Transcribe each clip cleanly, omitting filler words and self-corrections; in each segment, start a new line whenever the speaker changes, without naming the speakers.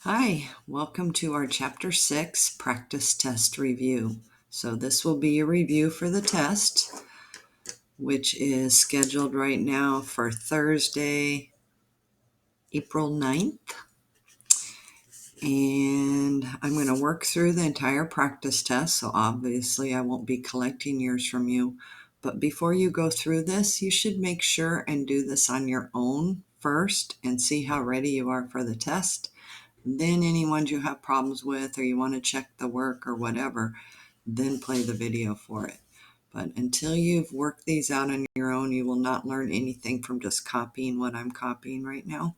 Hi, welcome to our Chapter 6 Practice Test Review. So this will be a review for the test, which is scheduled right now for Thursday, April 9th. And I'm going to work through the entire practice test, so obviously I won't be collecting yours from you. But before you go through this, you should make sure and do this on your own first and see how ready you are for the test. Then any ones you have problems with or you want to check the work or whatever, then play the video for it. But until you've worked these out on your own, you will not learn anything from just copying what I'm copying right now.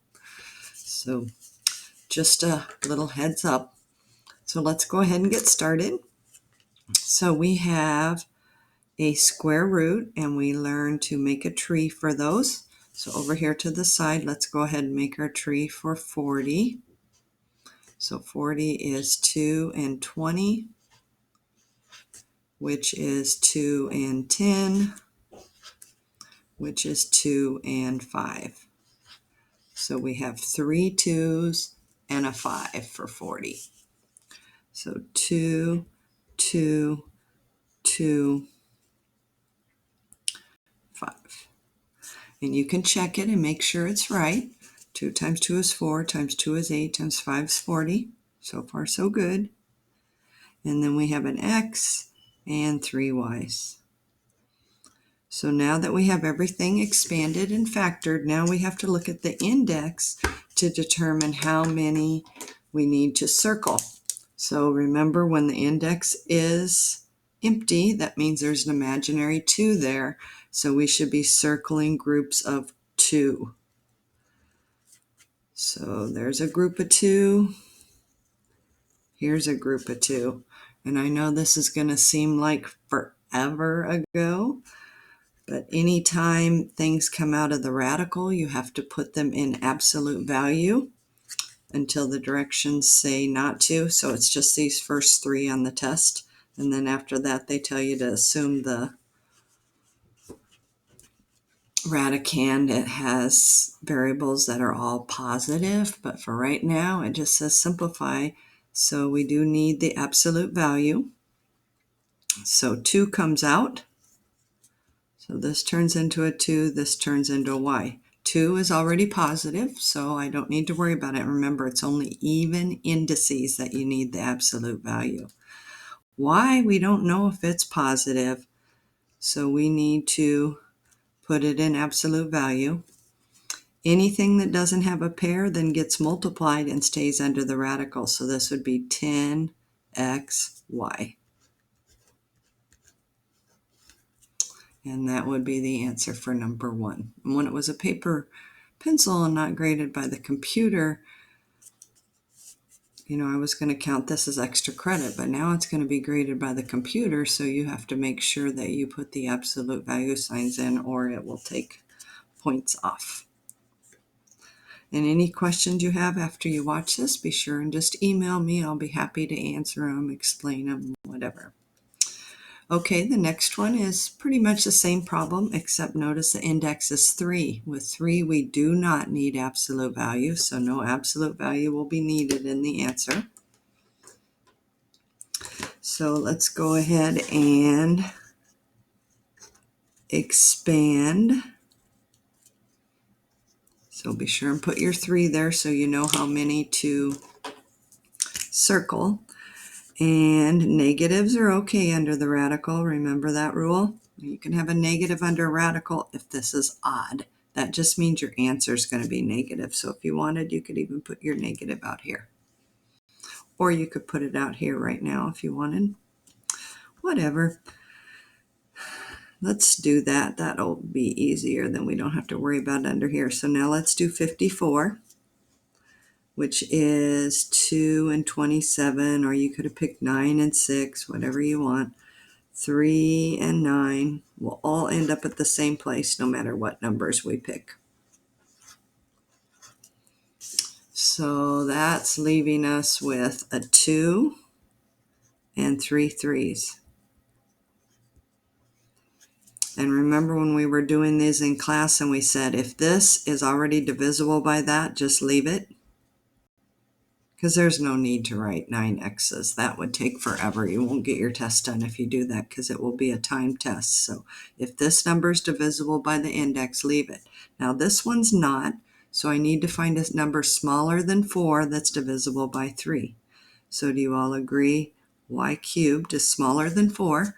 So just a little heads up. So let's go ahead and get started. So we have a square root and we learn to make a tree for those. So over here to the side, let's go ahead and make our tree for 40. So 40 is 2 and 20, which is 2 and 10, which is 2 and 5. So we have 3 2s and a 5 for 40. So 2, 2, 2, 5. And you can check it and make sure it's right. 2 times 2 is 4, times 2 is 8, times 5 is 40. So far, so good. And then we have an x and 3 y's. So now that we have everything expanded and factored, now we have to look at the index to determine how many we need to circle. So remember, when the index is empty, that means there's an imaginary 2 there. So we should be circling groups of 2. So there's a group of 2. Here's a group of 2. And I know this is going to seem like forever ago, but anytime things come out of the radical, you have to put them in absolute value until the directions say not to. So it's just these first 3 on the test. And then after that, they tell you to assume the radicand, it has variables that are all positive. But for right now, it just says simplify. So we do need the absolute value. So 2 comes out. So this turns into a 2, this turns into a y. 2 is already positive, so I don't need to worry about it. Remember, it's only even indices that you need the absolute value. Y, we don't know if it's positive, so we need to put it in absolute value. Anything that doesn't have a pair then gets multiplied and stays under the radical, so this would be 10xy. And that would be the answer for number 1. And when it was a paper pencil and not graded by the computer, I was going to count this as extra credit, but now it's going to be graded by the computer, so you have to make sure that you put the absolute value signs in or it will take points off. And any questions you have after you watch this, be sure and just email me. I'll be happy to answer them, explain them, whatever. Okay, the next one is pretty much the same problem, except notice the index is 3. With 3, we do not need absolute value, so no absolute value will be needed in the answer. So let's go ahead and expand. So be sure and put your 3 there so you know how many to circle. And negatives are okay under the radical. Remember that rule? You can have a negative under a radical if this is odd. That just means your answer is going to be negative. So if you wanted, you could even put your negative out here. Or you could put it out here right now if you wanted. Whatever. Let's do that. That'll be easier. Then we don't have to worry about it under here. So now let's do 54. Which is 2 and 27, or you could have picked 9 and 6, whatever you want. 3 and 9 will all end up at the same place no matter what numbers we pick. So that's leaving us with a 2 and 3 3s. And remember when we were doing these in class and we said if this is already divisible by that, just leave it. because there's no need to write 9 X's. That would take forever. You won't get your test done if you do that because it will be a timed test. So if this number is divisible by the index, leave it. Now this one's not, so I need to find a number smaller than 4 that's divisible by 3. So do you all agree y cubed is smaller than 4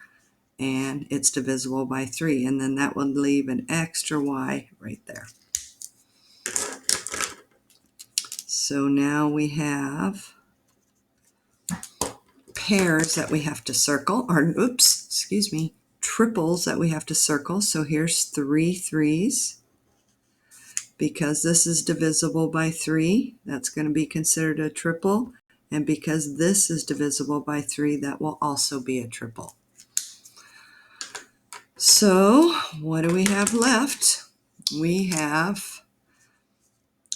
and it's divisible by 3? And then that would leave an extra y right there. So now we have pairs that we have to circle, or triples that we have to circle. So here's 3 3s. Because this is divisible by 3, that's going to be considered a triple. And because this is divisible by 3, that will also be a triple. So what do we have left? We have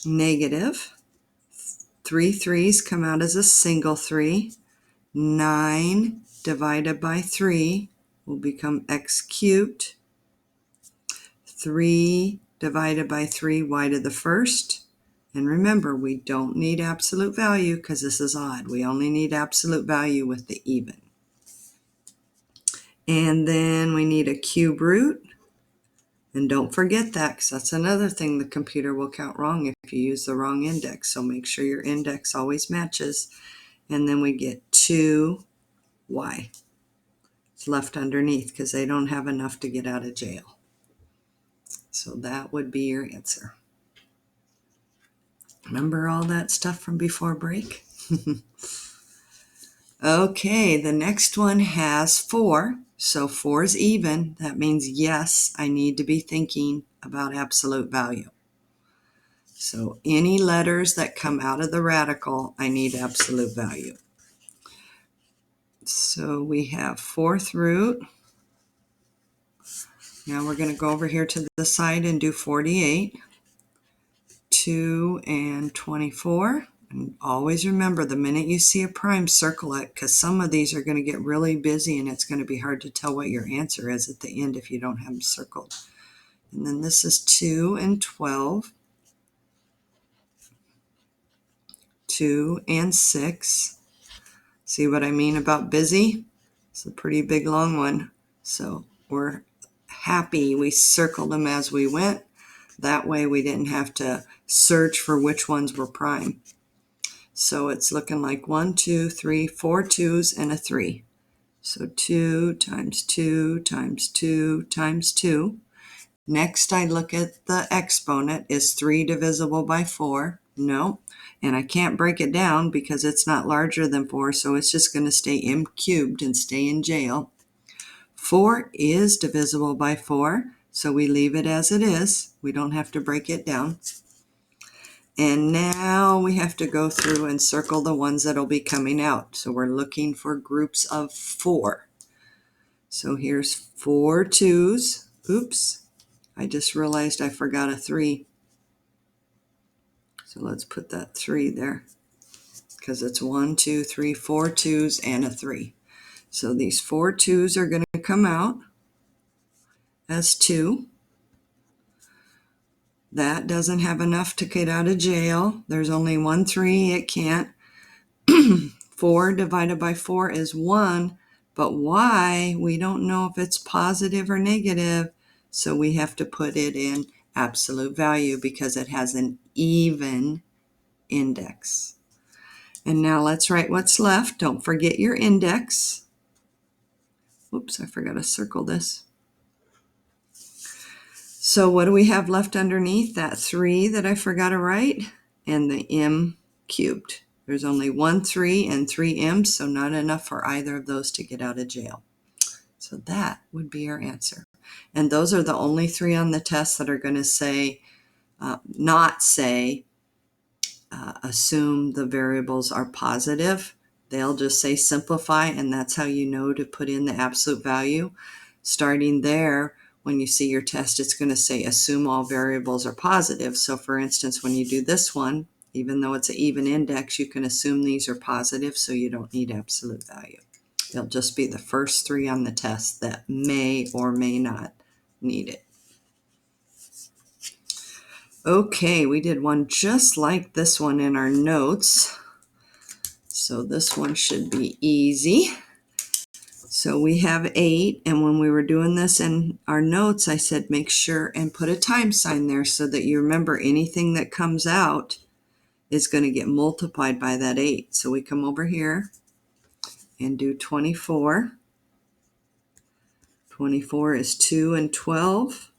negative. 3 3s come out as a single 3. 9 divided by 3 will become x cubed. 3 divided by 3, y to the first. And remember, we don't need absolute value because this is odd. We only need absolute value with the even. And then we need a cube root. And don't forget that, because that's another thing the computer will count wrong if you use the wrong index. So make sure your index always matches. And then we get 2y. It's left underneath because they don't have enough to get out of jail. So that would be your answer. Remember all that stuff from before break? Okay, the next one has 4. So 4 is even. That means, yes, I need to be thinking about absolute value. So any letters that come out of the radical, I need absolute value. So we have 4th root. Now we're going to go over here to the side and do 48. 2 and 24. And always remember, the minute you see a prime, circle it, because some of these are going to get really busy and it's going to be hard to tell what your answer is at the end if you don't have them circled. And then this is 2 and 12. 2 and 6. See what I mean about busy? It's a pretty big long one. So we're happy we circled them as we went. That way we didn't have to search for which ones were prime. So it's looking like 1, 2, 3, 4 2s and a 3. So 2 times 2 times 2 times 2. Next, I look at the exponent. Is 3 divisible by 4? No. And I can't break it down because it's not larger than 4, so it's just going to stay m cubed and stay in jail. 4 is divisible by 4, so we leave it as it is. We don't have to break it down. And now we have to go through and circle the ones that will be coming out. So we're looking for groups of 4. So here's 4 2s. Oops, I just realized I forgot a 3. So let's put that 3 there because it's 1, 2, 3, 4 2s and a 3. So these 4 2s are going to come out as 2. That doesn't have enough to get out of jail. There's only 1 3. It can't. 4 divided by 4 is 1. But y, we don't know if it's positive or negative. So we have to put it in absolute value because it has an even index. And now let's write what's left. Don't forget your index. Oops, I forgot to circle this. So what do we have left underneath? That 3 that I forgot to write and the m cubed. There's only 1 3 and 3 m's, so not enough for either of those to get out of jail. So that would be our answer. And those are the only 3 on the test that are going to say, assume the variables are positive. They'll just say simplify, and that's how you know to put in the absolute value. Starting there, when you see your test, it's going to say assume all variables are positive. So for instance, when you do this one, even though it's an even index, you can assume these are positive, so you don't need absolute value. It'll just be the first 3 on the test that may or may not need it. Okay, we did one just like this one in our notes. So this one should be easy. So we have 8, and when we were doing this in our notes, I said make sure and put a time sign there so that you remember anything that comes out is going to get multiplied by that 8. So we come over here and do 24. 24 is 2 and 12,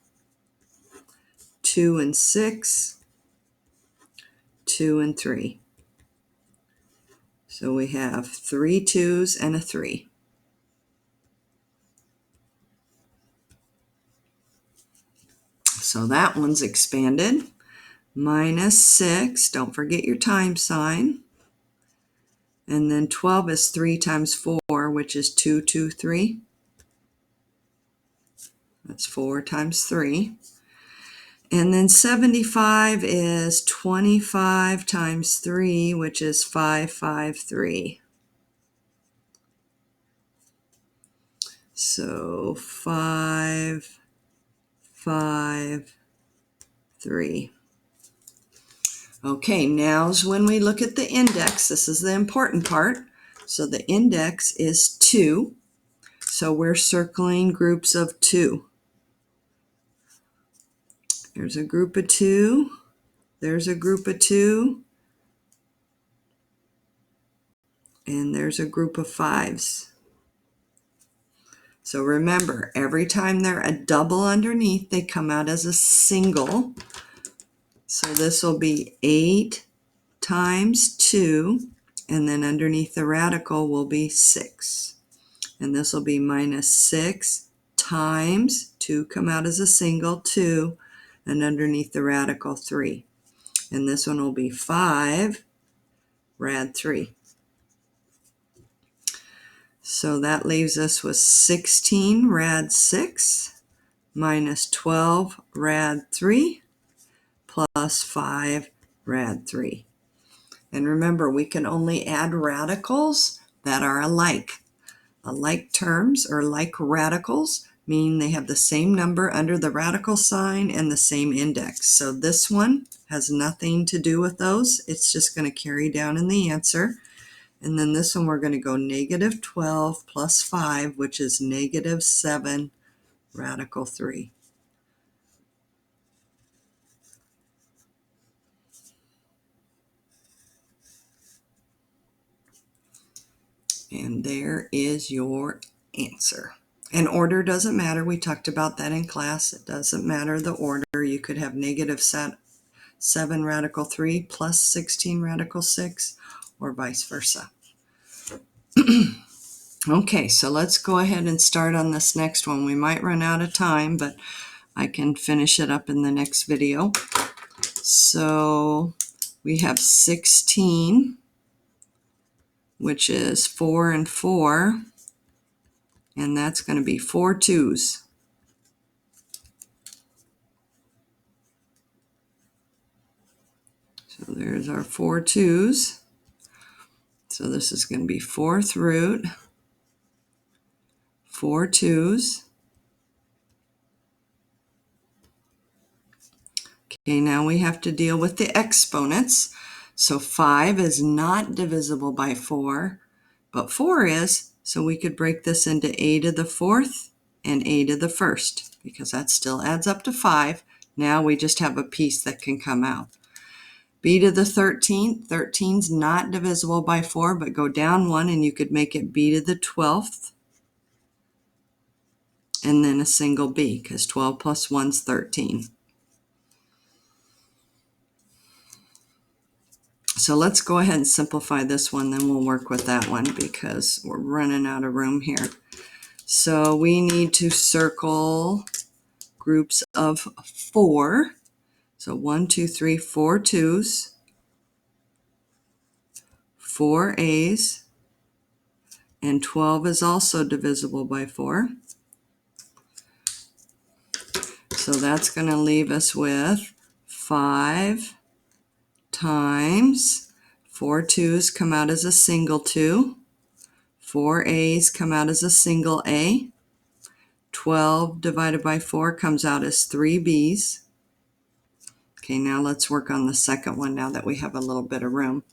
2 and 6, 2 and 3. So we have 3 2s and a 3. So that one's expanded. Minus 6, don't forget your time sign. And then 12 is 3 times 4, which is 2, 2, 3. That's 4 times 3. And then 75 is 25 times 3, which is 5, 5, 3. So 5, 5, 3. Okay, now's when we look at the index. This is the important part. So the index is 2. So we're circling groups of 2. There's a group of 2. There's a group of 2. And there's a group of 5s. So remember, every time they're a double underneath, they come out as a single. So this will be 8 times 2, and then underneath the radical will be 6. And this will be minus 6 times 2, come out as a single, 2, and underneath the radical 3. And this one will be 5 rad 3. So that leaves us with 16 rad 6 minus 12 rad 3 plus 5 rad 3. And remember, we can only add radicals that are alike. Alike terms, or like radicals, mean they have the same number under the radical sign and the same index. So this one has nothing to do with those. It's just going to carry down in the answer. And then this one we're going to go negative 12 plus 5, which is negative 7 radical 3. And there is your answer. And order doesn't matter. We talked about that in class. It doesn't matter the order. You could have negative 7 radical 3 plus 16 radical 6, or vice versa. Okay, so let's go ahead and start on this next one. We might run out of time, but I can finish it up in the next video. So we have 16, which is 4 and 4, and that's going to be 4 2s. So there's our 4 2s. So this is going to be 4th root, 4 2s. Okay, now we have to deal with the exponents. So 5 is not divisible by 4, but 4 is, so we could break this into a to the 4th and a to the 1st, because that still adds up to 5. Now we just have a piece that can come out. B to the 13th, 13's not divisible by 4, but go down 1 and you could make it b to the 12th, and then a single b, because 12 plus 1's 13. So let's go ahead and simplify this one, then we'll work with that one because we're running out of room here. So we need to circle groups of 4. So 1, 2, 3, 4 2s, 4 A's, and 12 is also divisible by 4. So that's going to leave us with 5 times 4 2's come out as a single 2. 4 A's come out as a single A. 12 divided by 4 comes out as 3 B's. Okay, now let's work on the second one now that we have a little bit of room.